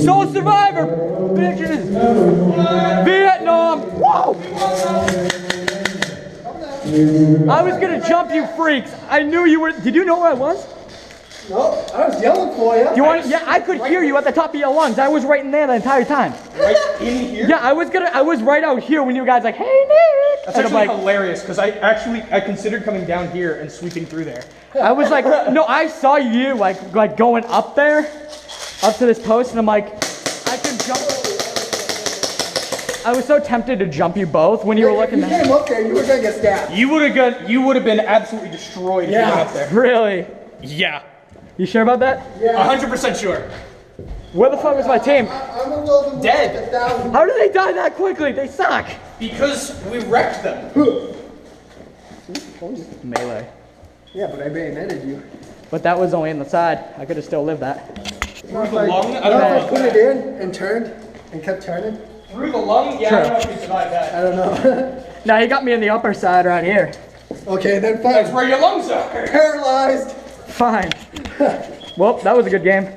Soul Survivor, bitches. Vietnam. Whoa. I was gonna jump you freaks. I knew you were. Did you know where I was? No, I was yelling for you. You want? Yeah, I could hear you at the top of your lungs. I was right in there the entire time. Right in here? Yeah, I was right out here when you guys like, hey Nick. That's actually hilarious because I considered coming down here and sweeping through there. I was like, no, I saw you like going up there, up to this post, and I'm like, I could jump. I was so tempted to jump you both when you were looking at me. You came up there, you were gonna get stabbed. You would have been absolutely destroyed if you went up there. Really? Yeah. You sure about that? Yeah. 100% sure. Where the fuck was my team? I'm a little bit Dead. How did they die that quickly? They suck. Because we wrecked them. Melee. Yeah, but I bayoneted you. But that was only in the side. I could have still lived that. Through the lung? I don't know if I put it in and turned and kept turning. Through the lung? Yeah, Sure. I don't know if we survived that. I don't know. Now you got me in the upper side right here. Okay, then fine. That's where your lungs are. Paralyzed. Fine. Well, that was a good game.